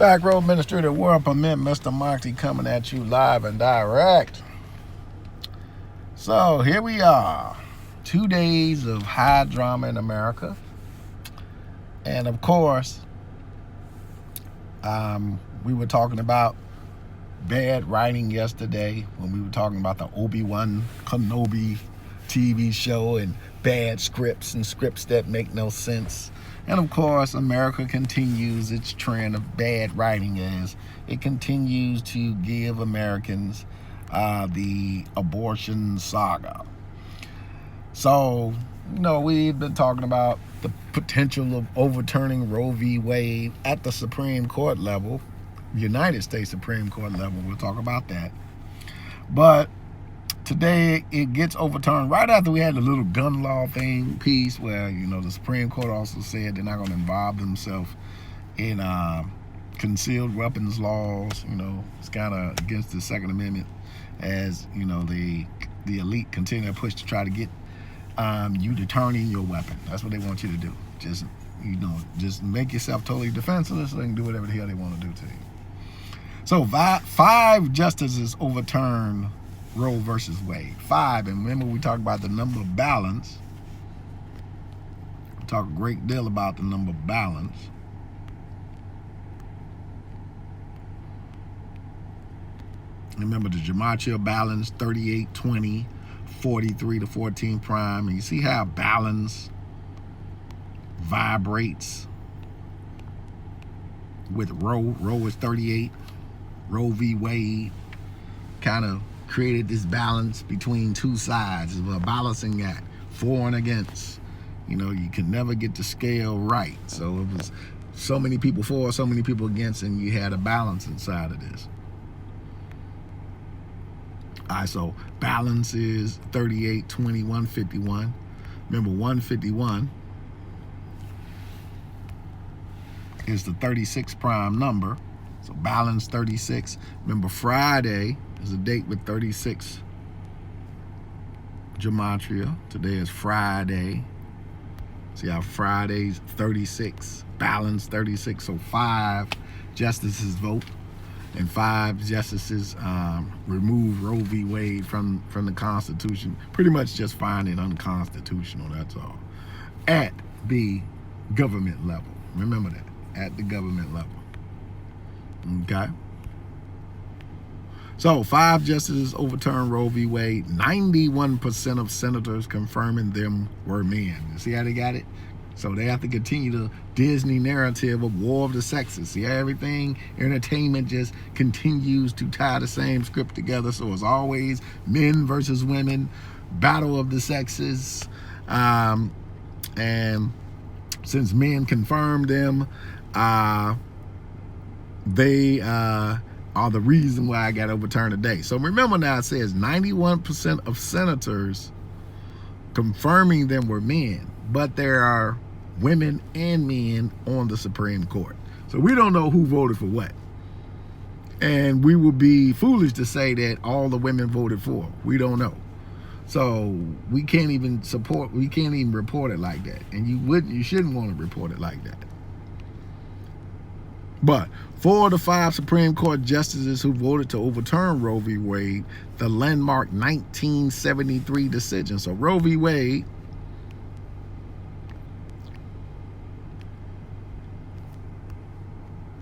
Back Row Ministry of the World Permit, Mr. Monty coming at you live and direct. So here we are, 2 days of high drama in America. And of course, we were talking about bad writing yesterday when we were talking about the Obi-Wan Kenobi TV show and bad scripts and scripts that make no sense. And of course, America continues its trend of bad writing as it continues to give Americans the abortion saga. So, we've been talking about the potential of overturning Roe v. Wade at the Supreme Court level, United States Supreme Court level. We'll talk about that. But today it gets overturned right after we had the little gun law piece where, the Supreme Court also said they're not going to involve themselves in concealed weapons laws. It's kind of against the Second Amendment as, the elite continue to push to try to get you to turn in your weapon. That's what they want you to do. Just make yourself totally defenseless so they can do whatever the hell they want to do to you. So 5 justices overturned Roe versus Wade. 5, and remember we talked about the number of balance. We talk a great deal about the number of balance. Remember the gematria balance, 38-20, 43-14 prime. And you see how balance vibrates with Roe. Roe is 38. Roe v. Wade kind of created this balance between two sides. It's a balancing act, for and against. You can never get the scale right. So it was so many people for, so many people against, and you had a balance inside of this. All right, so balance is 38, 20, 151. Remember, 151 is the 36 prime number. So balance 36. Remember, Friday is a date with 36 gematria. Today is Friday. See how Friday's 36, balance 36. So 5 justices vote, and 5 justices remove Roe v. Wade from the Constitution. Pretty much just find it unconstitutional, that's all. At the government level. Remember that, at the government level. Okay? So 5 justices overturned Roe v. Wade. 91% of senators confirming them were men. You see how they got it? So they have to continue the Disney narrative of war of the sexes. See how everything, entertainment just continues to tie the same script together. So it's always men versus women, battle of the sexes. And since men confirmed them, they are the reason why I got overturned today. So remember now, it says 91% of senators confirming them were men, but there are women and men on the Supreme Court. So we don't know who voted for what. And we would be foolish to say that all the women voted for. We don't know. So we can't even report it like that. And you shouldn't want to report it like that. But 4 of the 5 Supreme Court justices who voted to overturn Roe v. Wade, the landmark 1973 decision. So Roe v. Wade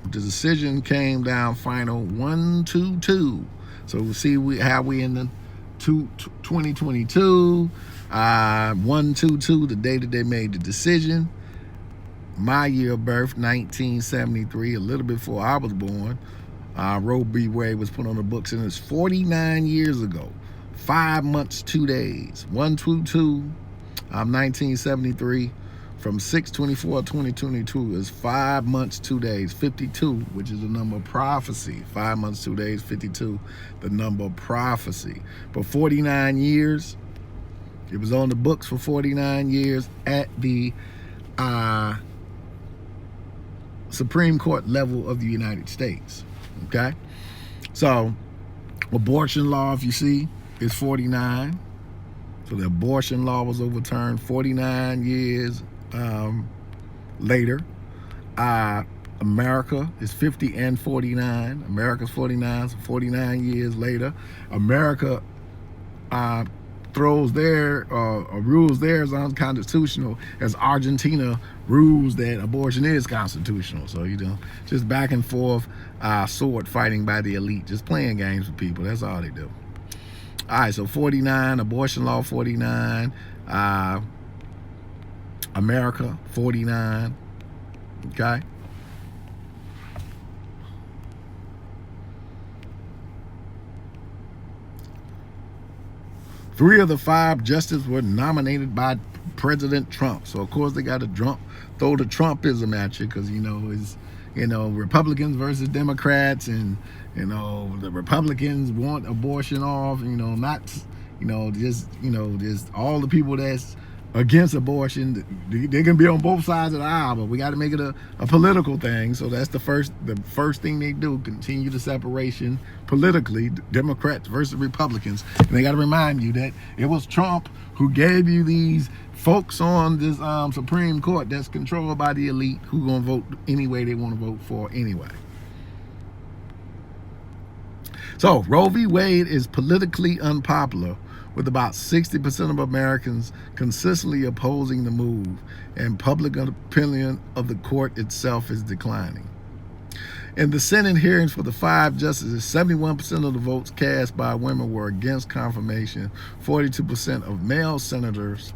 the decision came down final 1-2-2. So we'll see how we in the 2022, 1-2-2, the day that they made the decision. My year of birth, 1973, a little bit before I was born. Roe v. Wade was put on the books, and it's 49 years ago. 5 months, 2 days. 1-2-2, 1973. From 6/24/2022 is 5 months, 2 days, 52, which is the number of prophecy. 5 months, 2 days, 52, the number of prophecy. For 49 years, it was on the books for 49 years at the Supreme Court level of the United States. Okay? So, abortion law, if you see, is 49. So the abortion law was overturned 49 years later. America is 50 and 49. America's 49, so 49 years later. America throws their rules theirs unconstitutional, as Argentina rules that abortion is constitutional. So, just back and forth sword fighting by the elite, just playing games with people. That's all they do. All right, so 49, abortion law 49, America 49, okay? Three of the 5 justices were nominated by President Trump. So, of course, they got to throw the Trumpism at you because, it's, Republicans versus Democrats, and, the Republicans want abortion off, not, just all the people that's against abortion, they can be on both sides of the aisle, but we got to make it a political thing. So that's the first thing they do, continue the separation politically, Democrats versus Republicans. And they got to remind you that it was Trump who gave you these folks on this Supreme Court that's controlled by the elite, who gonna vote any way they want to vote for anyway. So Roe v. Wade is politically unpopular, with about 60% of Americans consistently opposing the move, and public opinion of the court itself is declining. In the Senate hearings for the 5 justices, 71% of the votes cast by women were against confirmation. 42% of male senators'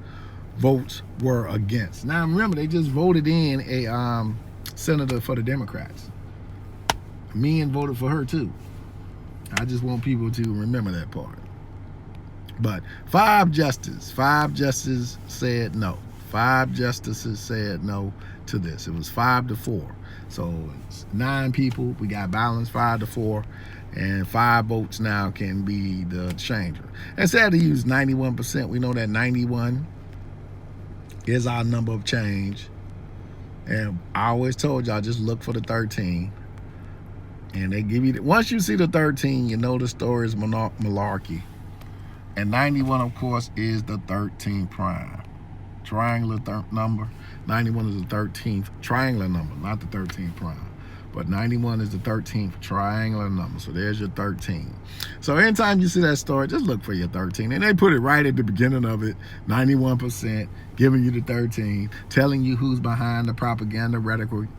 votes were against. Now remember, they just voted in a senator for the Democrats. Men voted for her too. I just want people to remember that part. But 5 justices said no. 5 justices said no to this. It was 5-4. So it's 9 people. We got balance 5-4. And 5 votes now can be the changer. Instead of use 91%, we know that 91 is our number of change. And I always told y'all, just look for the 13. And they give you, once you see the 13, you know the story is malarkey. And 91, of course, is the 13th prime. Triangular number. 91 is the 13th triangular number, not the 13th prime. But 91 is the 13th triangular number. So there's your 13. So anytime you see that story, just look for your 13. And they put it right at the beginning of it, 91%, giving you the 13, telling you who's behind the propaganda, rhetoric,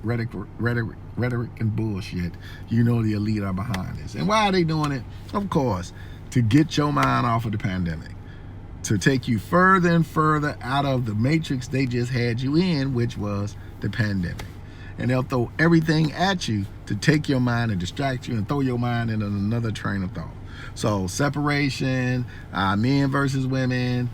and bullshit. You know the elite are behind this. And why are they doing it? Of course, to get your mind off of the pandemic, to take you further and further out of the matrix they just had you in, which was the pandemic. And they'll throw everything at you to take your mind and distract you and throw your mind in another train of thought. So separation, men versus women,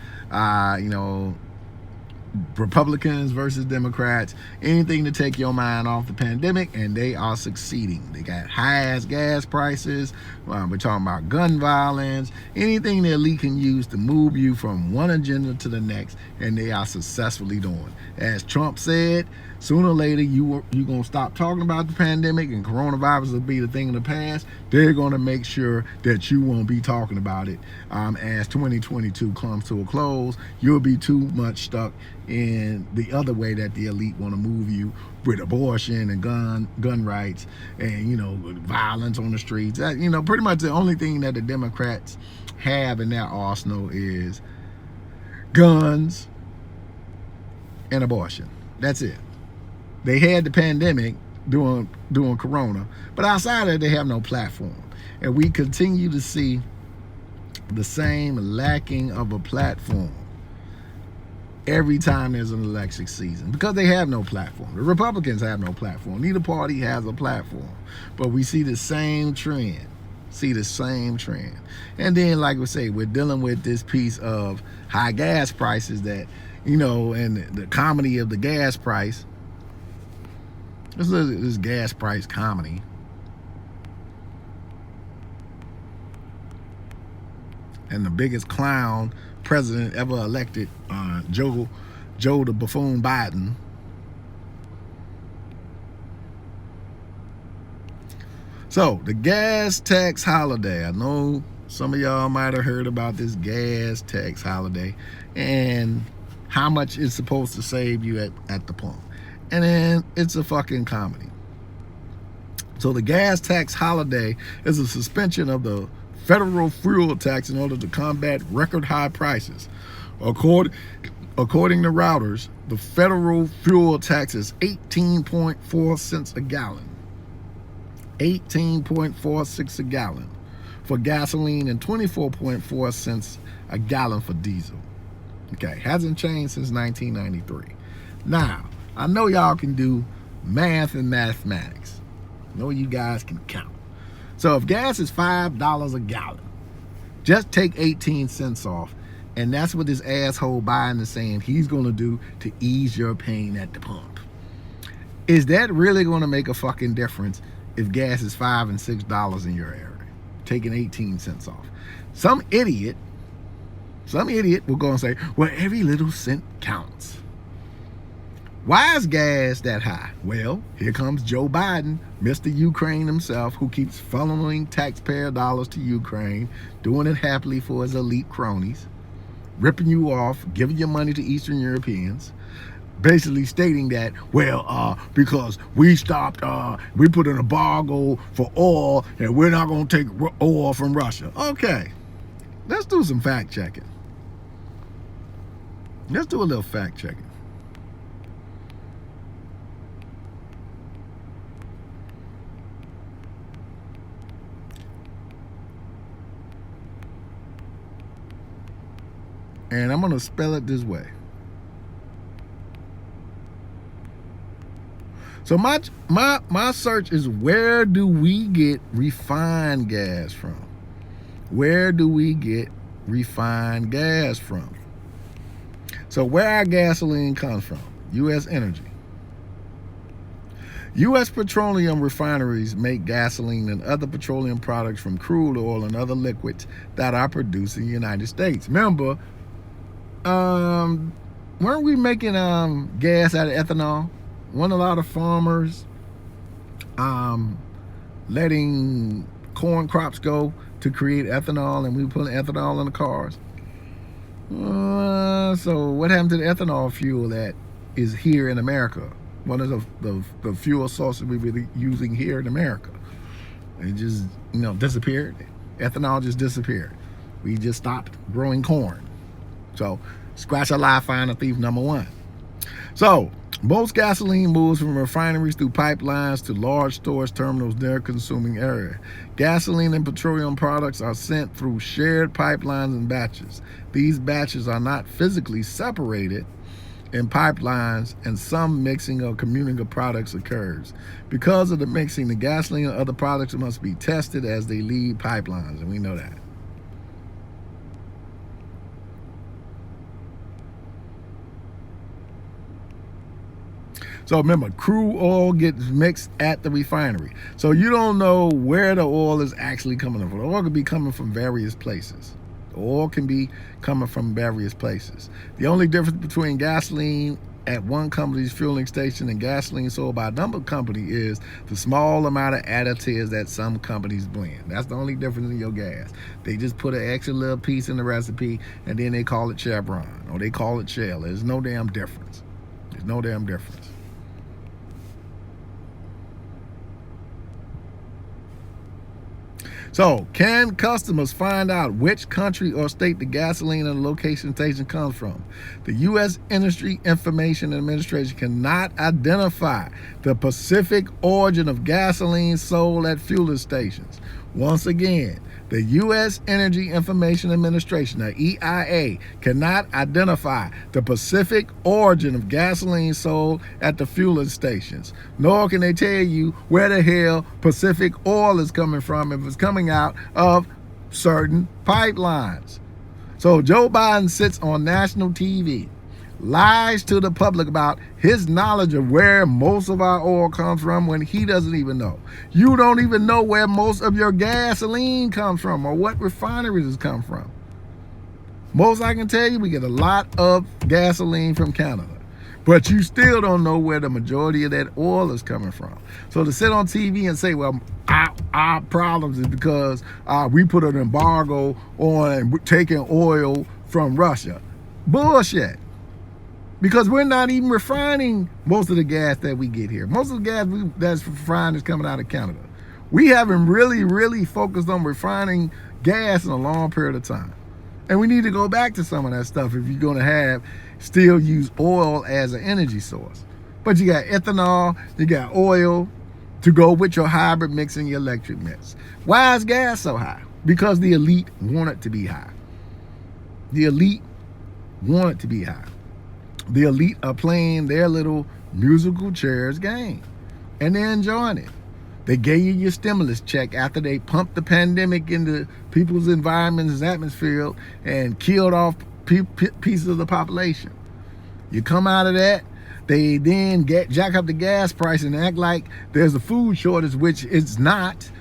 Republicans versus Democrats, anything to take your mind off the pandemic, and they are succeeding. They got high-ass gas prices. We're talking about gun violence, anything the elite can use to move you from one agenda to the next, and they are successfully doing. As Trump said, sooner or later you're going to stop talking about the pandemic and coronavirus will be the thing of the past. They're going to make sure that you won't be talking about it as 2022 comes to a close. You'll be too much stuck in the other way that the elite want to move you, with abortion and gun rights and, violence on the streets. Pretty much the only thing that the Democrats have in their arsenal is guns and abortion. That's it. They had the pandemic during Corona, but outside of it, they have no platform. And we continue to see the same lacking of a platform every time there's an election season, because they have no platform. The Republicans have no platform. Neither party has a platform. But we see the same trend. And then, like we say, we're dealing with this piece of high gas prices that, and the comedy of the gas price. Let's look at this gas price comedy. And the biggest clown president ever elected, Joe the buffoon Biden. So the gas tax holiday. I know some of y'all might have heard about this gas tax holiday and how much it's supposed to save you at the pump. And then it's a fucking comedy. So the gas tax holiday is a suspension of the federal fuel tax in order to combat record high prices. According to Reuters, the federal fuel tax is 18.4 cents a gallon. 18.46 a gallon for gasoline and 24.4 cents a gallon for diesel. Okay, hasn't changed since 1993. Now, I know y'all can do math and mathematics. I know you guys can count. So if gas is $5 a gallon, just take 18 cents off, and that's what this asshole Biden is saying he's going to do to ease your pain at the pump. Is that really going to make a fucking difference if gas is $5 and $6 in your area? Taking 18 cents off. Some idiot will go and say, well, every little cent counts. Why is gas that high? Well, here comes Joe Biden, Mr. Ukraine himself, who keeps funneling taxpayer dollars to Ukraine, doing it happily for his elite cronies, ripping you off, giving your money to Eastern Europeans, basically stating that, well, because we stopped, we put an embargo for oil and we're not going to take oil from Russia. Okay, let's do some fact checking. Let's do a little fact checking. And I'm going to spell it this way. So my search is, where do we get refined gas from? Where do we get refined gas from? So where our gasoline comes from? U.S. Energy. U.S. petroleum refineries make gasoline and other petroleum products from crude oil and other liquids that are produced in the United States. Remember, weren't we making gas out of ethanol? Weren't a lot of farmers letting corn crops go to create ethanol, and we were putting ethanol in the cars? So what happened to the ethanol fuel that is here in America? One of the fuel sources we've been using here in America. It just, disappeared. Ethanol just disappeared. We just stopped growing corn. So, scratch a lie, find a thief, number one. So, most gasoline moves from refineries through pipelines to large storage terminals near consuming area. Gasoline and petroleum products are sent through shared pipelines and batches. These batches are not physically separated in pipelines, and some mixing or communing of products occurs. Because of the mixing, the gasoline and other products must be tested as they leave pipelines, and we know that. So remember, crude oil gets mixed at the refinery. So you don't know where the oil is actually coming from. The oil could be coming from various places. The oil can be coming from various places. The only difference between gasoline at one company's fueling station and gasoline sold by another company is the small amount of additives that some companies blend. That's the only difference in your gas. They just put an extra little piece in the recipe, and then they call it Chevron, or they call it Shell. There's no damn difference. There's no damn difference. So, can customers find out which country or state the gasoline and the location station comes from? The U.S. Industry Information Administration cannot identify the specific origin of gasoline sold at fueling stations. Once again, the U.S. Energy Information Administration, the EIA, cannot identify the specific origin of gasoline sold at the fueling stations, nor can they tell you where the hell Pacific oil is coming from if it's coming out of certain pipelines. So Joe Biden sits on national TV, lies to the public about his knowledge of where most of our oil comes from when he doesn't even know. You don't even know where most of your gasoline comes from or what refineries it comes from. Most I can tell you, we get a lot of gasoline from Canada, but you still don't know where the majority of that oil is coming from. So to sit on TV and say, well, our problems is because we put an embargo on taking oil from Russia. Bullshit. Because we're not even refining most of the gas that we get here. Most of the gas that's refined is coming out of Canada. We haven't really focused on refining gas in a long period of time. And we need to go back to some of that stuff if you're going to still use oil as an energy source. But you got ethanol, you got oil to go with your hybrid mix and your electric mix. Why is gas so high? Because the elite want it to be high. The elite want it to be high. The elite are playing their little musical chairs game, and they're enjoying it. They gave you your stimulus check after they pumped the pandemic into people's environments and atmosphere and killed off pieces of the population. You come out of that, they then jack up the gas price and act like there's a food shortage, which it's not.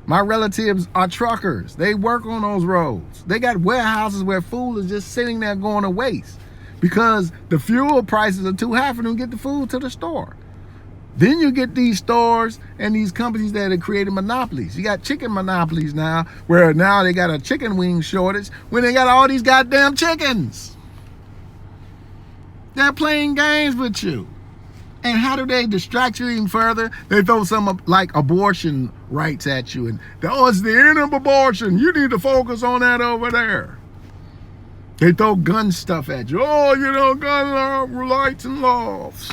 My relatives are truckers. They work on those roads. They got warehouses where food is just sitting there going to waste because the fuel prices are too high for them to get the food to the store. Then you get these stores and these companies that have created monopolies. You got chicken monopolies now, where now they got a chicken wing shortage when they got all these goddamn chickens. They're playing games with you. And how do they distract you even further? They throw some like abortion rights at you. And it's the end of abortion. You need to focus on that over there. They throw gun stuff at you. Gun rights and laws.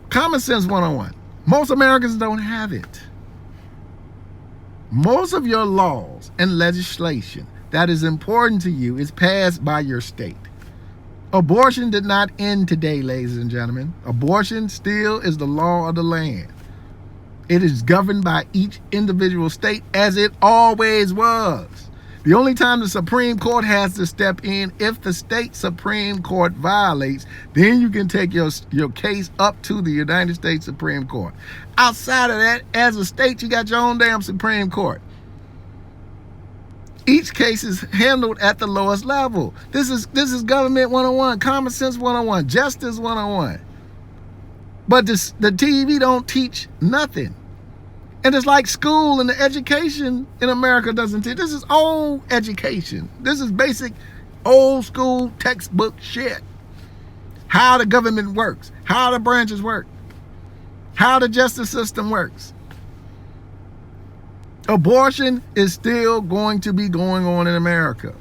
Common sense 101. Most Americans don't have it. Most of your laws and legislation that is important to you is passed by your state. Abortion did not end today, ladies and gentlemen. Abortion still is the law of the land. It is governed by each individual state as it always was. The only time the Supreme Court has to step in if the state Supreme Court violates, then you can take your case up to the United States Supreme Court. Outside of that, as a state, you got your own damn Supreme Court. Each case is handled at the lowest level. This is government 101, common sense 101, justice 101. But the TV don't teach nothing. And it's like school and the education in America doesn't teach. This is old education. This is basic old school textbook shit. How the government works, how the branches work, how the justice system works. Abortion is still going to be going on in America.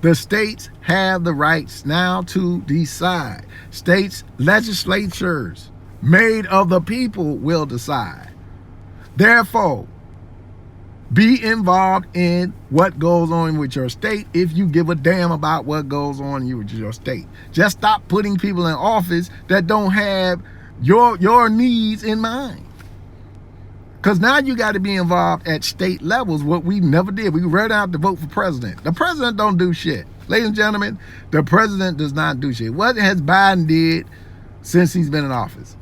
The states have the rights now to decide. States legislatures made of the people will decide. Therefore, be involved in what goes on with your state if you give a damn about what goes on with your state. Just stop putting people in office that don't have your needs in mind. Because now you got to be involved at state levels, what we never did. We ran out to vote for president. The president don't do shit. Ladies and gentlemen, the president does not do shit. What has Biden did since he's been in office?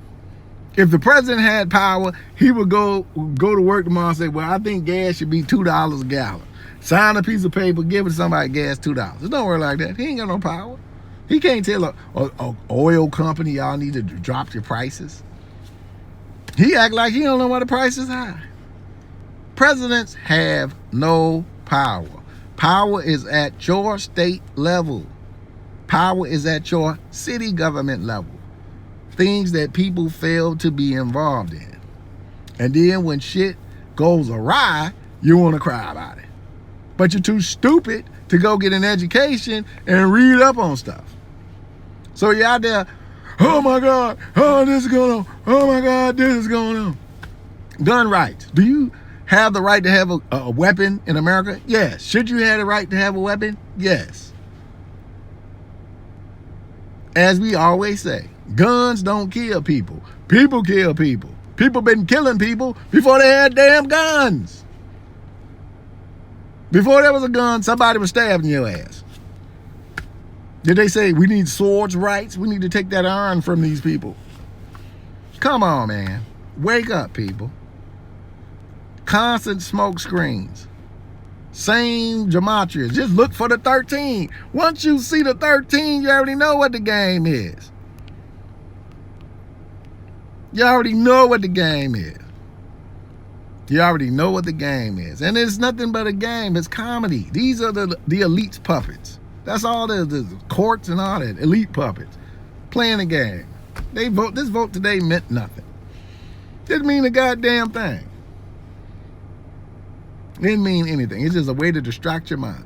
If the president had power, he would go to work tomorrow and say, well, I think gas should be $2 a gallon. Sign a piece of paper, give it to somebody gas $2. It don't work like that. He ain't got no power. He can't tell a oil company, y'all need to drop your prices. He act like he don't know why the price is high. Presidents have no power. Power is at your state level. Power is at your city government level. Things that people fail to be involved in. And then when shit goes awry, you want to cry about it. But you're too stupid to go get an education and read up on stuff. So you're out there, oh my God, oh this is going on, oh my God, this is going on. Gun rights. Do you have the right to have a weapon in America? Yes. Should you have the right to have a weapon? Yes. As we always say, guns don't kill people. People kill people. People been killing people before they had damn guns. Before there was a gun, somebody was stabbing your ass. Did they say we need swords rights? We need to take that iron from these people. Come on, man. Wake up, people. Constant smoke screens. Same gematria. Just look for the 13. Once you see the 13, you already know what the game is. You already know what the game is. You already know what the game is. And it's nothing but a game. It's comedy. These are the elite's puppets. That's all the courts and all that. Elite puppets. Playing a game. This vote today meant nothing. Didn't mean a goddamn thing. Didn't mean anything. It's just a way to distract your mind.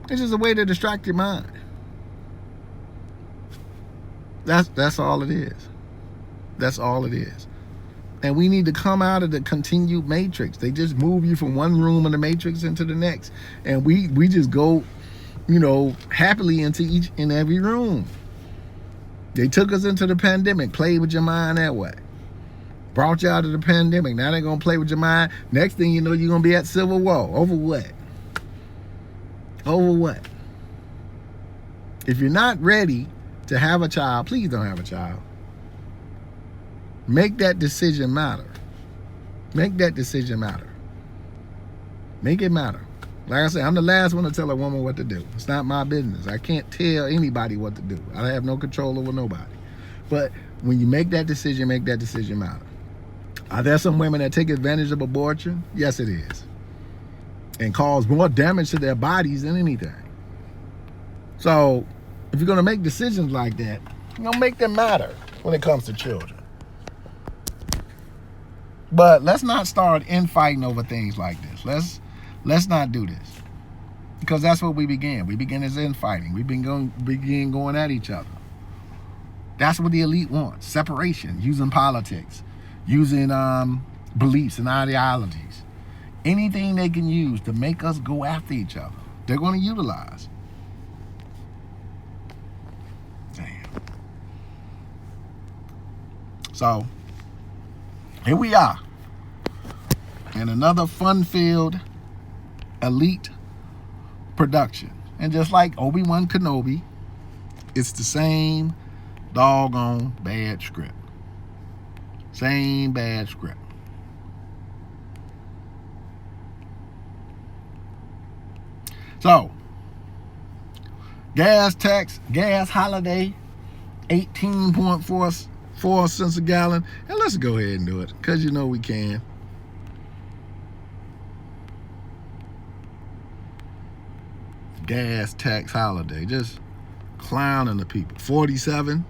It's just a way to distract your mind. That's all it is. That's all it is. And we need to come out of the continued matrix. They just move you from one room in the matrix into the next. And we just go, happily into each and every room. They took us into the pandemic, played with your mind that way. Brought you out of the pandemic. Now they're going to play with your mind. Next thing you know, you're going to be at civil war. Over what? Over what? If you're not ready to have a child, please don't have a child. Make that decision matter. Make that decision matter. Make it matter. Like I said, I'm the last one to tell a woman what to do. It's not my business. I can't tell anybody what to do. I have no control over nobody. But when you make that decision matter. Are there some women that take advantage of abortion? Yes, it is. And cause more damage to their bodies than anything. So, if you're going to make decisions like that, make them matter when it comes to children. But let's not start infighting over things like this. Let's not do this. Because that's what we began. We began as infighting. We began going at each other. That's what the elite wants. Separation, using politics, using beliefs and ideologies. Anything they can use to make us go after each other, they're going to utilize. Damn. So, here we are. In another fun-filled elite production. And just like Obi-Wan Kenobi, it's the same doggone bad script. Same bad script. So, gas tax, gas holiday, 18.4 cents a gallon. And let's go ahead and do it, because we can. Gas tax holiday, just clowning the people. 47.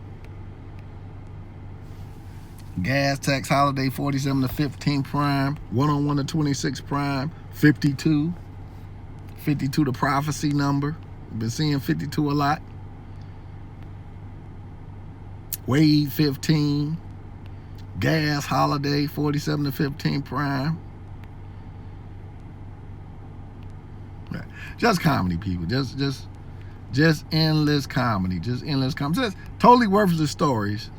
Gas tax holiday, 47 to 15 prime, 101 to 26 prime, 52. 52 the prophecy number. We've been seeing 52 a lot. Wade 15. Gas holiday, 47 to 15 prime. Just comedy, people. Just endless comedy. Just endless comedy. Just totally worthless stories.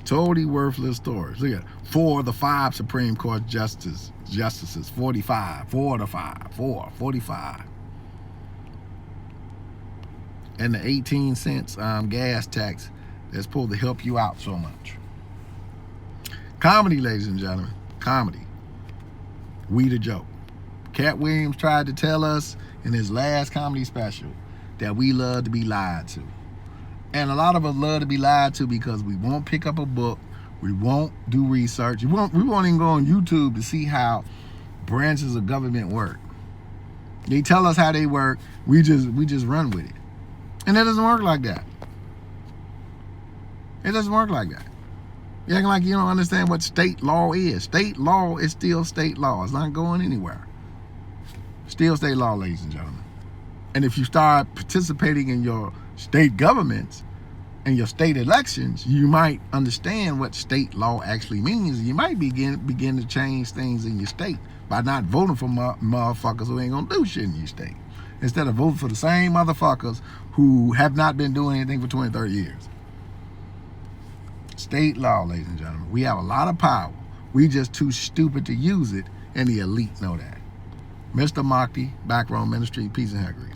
Totally worthless stories. Look at it. 4 of the 5 Supreme Court justices. 45. 4 of the 5. 45. And the 18 cents gas tax that's supposed to help you out so much. Comedy, ladies and gentlemen. Comedy. We the joke. Cat Williams tried to tell us in his last comedy special that we love to be lied to. And a lot of us love to be lied to because we won't pick up a book. We won't do research. We won't even go on YouTube to see how branches of government work. They tell us how they work. We just run with it. And it doesn't work like that. It doesn't work like that. You're acting like you don't understand what state law is. State law is still state law. It's not going anywhere. Still state law, ladies and gentlemen. And if you start participating in your state governments and your state elections, you might understand what state law actually means. You might begin to change things in your state by not voting for motherfuckers who ain't gonna do shit in your state. Instead of voting for the same motherfuckers who have not been doing anything for 20, 30 years. State law, ladies and gentlemen. We have a lot of power. We just too stupid to use it, and the elite know that. Mr. Mockty, Backroom Ministry, peace and hair grease.